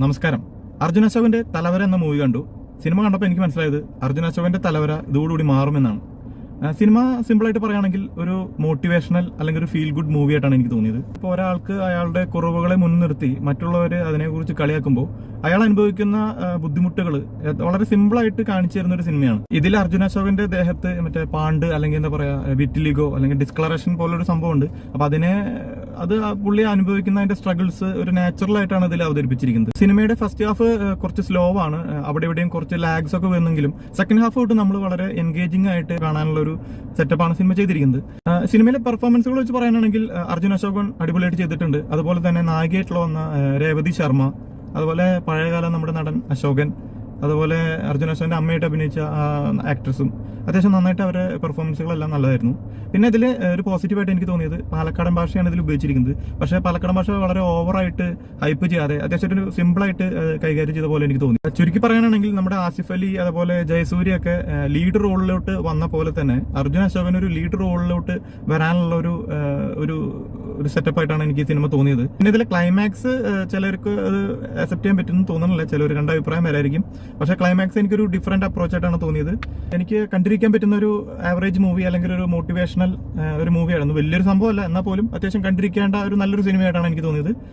നമസ്കാരം. അർജുൻ അശോകന്റെ തലവര എന്ന മൂവി കണ്ടു. സിനിമ കണ്ടപ്പോൾ എനിക്ക് മനസ്സിലായത് അർജുൻ അശോകന്റെ തലവര ഇതോടുകൂടി മാറുമെന്നാണ്. സിനിമ സിമ്പിളായിട്ട് പറയുകയാണെങ്കിൽ ഒരു മോട്ടിവേഷണൽ അല്ലെങ്കിൽ ഒരു ഫീൽ ഗുഡ് മൂവി ആയിട്ടാണ് എനിക്ക് തോന്നിയത്. ഇപ്പോൾ ഒരാൾക്ക് അയാളുടെ കുറവുകളെ മുൻനിർത്തി മറ്റുള്ളവർ അതിനെക്കുറിച്ച് കളിയാക്കുമ്പോൾ അയാൾ അനുഭവിക്കുന്ന ബുദ്ധിമുട്ടുകൾ വളരെ സിമ്പിളായിട്ട് കാണിച്ചു തരുന്ന ഒരു സിനിമയാണ്. ഇതിൽ അർജുൻ അശോകന്റെ ദേഹത്ത് മറ്റേ പാണ്ട് അല്ലെങ്കിൽ എന്താ പറയാ വിറ്റിലിഗോ അല്ലെങ്കിൽ ഡിസ്കളറേഷൻ പോലൊരു സംഭവം ഉണ്ട്. അപ്പൊ അത് പുള്ളി അനുഭവിക്കുന്ന അതിന്റെ സ്ട്രഗിൾസ് ഒരു നാച്ചുറൽ ആയിട്ടാണ് ഇതിൽ അവതരിപ്പിച്ചിരിക്കുന്നത്. സിനിമയുടെ ഫസ്റ്റ് ഹാഫ് കുറച്ച് സ്ലോ ആണ്, അവിടെ ഇവിടെയും കുറച്ച് ലാഗ്സ് ഒക്കെ വരുന്നെങ്കിലും സെക്കൻഡ് ഹാഫ് തൊട്ട് നമ്മൾ വളരെ എൻഗേജിംഗ് ആയിട്ട് കാണാനുള്ള ഒരു സെറ്റപ്പാണ് സിനിമ ചെയ്തിരിക്കുന്നത്. സിനിമയിലെ പെർഫോമൻസുകൾ വെച്ച് പറയാനാണെങ്കിൽ അർജുൻ അശോകൻ അടിപൊളിയായിട്ട് ചെയ്തിട്ടുണ്ട്. അതുപോലെ തന്നെ നായികയായിട്ടുള്ള വന്ന രേവതി ശർമ്മ, അതുപോലെ പഴയകാലം നമ്മുടെ നടൻ അശോകൻ, അതുപോലെ അർജുൻ അശോകന്റെ അമ്മയായിട്ട് അഭിനയിച്ച ആക്ട്രസും അത്യാവശ്യം നന്നായിട്ട് അവരുടെ പെർഫോമൻസുകളെല്ലാം നല്ലതായിരുന്നു. പിന്നെ ഇതിൽ ഒരു പോസിറ്റീവായിട്ട് എനിക്ക് തോന്നിയത് പാലക്കാടൻ ഭാഷയാണ് ഇതിൽ ഉപയോഗിച്ചിരിക്കുന്നത്. പക്ഷേ പാലക്കാടൻ ഭാഷ വളരെ ഓവറായിട്ട് ഹൈപ്പ് ചെയ്യാതെ അത്യാവശ്യം ഒരു സിമ്പിളായിട്ട് കൈകാര്യം ചെയ്ത പോലെ എനിക്ക് തോന്നി. ചുരുക്കി പറയാനാണെങ്കിൽ നമ്മുടെ ആസിഫ് അലി അതുപോലെ ജയസൂര്യ ഒക്കെ ലീഡ് റോളിലോട്ട് വന്ന പോലെ തന്നെ അർജുൻ അശോകൻ ഒരു ലീഡ് റോളിലോട്ട് വരാനുള്ള ഒരു സെറ്റപ്പായിട്ടാണ് എനിക്ക് ഈ സിനിമ തോന്നിയത്. പിന്നെ ഇതിലെ ക്ലൈമാക്സ് ചിലർക്ക് അത് അക്സെപ്റ്റ് ചെയ്യാൻ പറ്റുമെന്ന് തോന്നുന്നില്ല, ചിലർ രണ്ടഭിപ്രായം വരായിരിക്കും. പക്ഷേ ക്ലൈമാക്സ് എനിക്കൊരു ഡിഫറെന്റ് അപ്രോച്ച് ആയിട്ടാണ് തോന്നിയത്. എനിക്ക് കണ്ടിരിക്കാൻ പറ്റുന്ന ഒരു ആവറേജ് മൂവി അല്ലെങ്കിൽ ഒരു മോട്ടിവേഷണൽ ഒരു മൂവിയായിരുന്നു. വലിയൊരു സംഭവമല്ല, എന്നാൽ പോലും അത്യാവശ്യം കണ്ടിരിക്കേണ്ട ഒരു നല്ലൊരു സിനിമയായിട്ടാണ് എനിക്ക് തോന്നിയത്.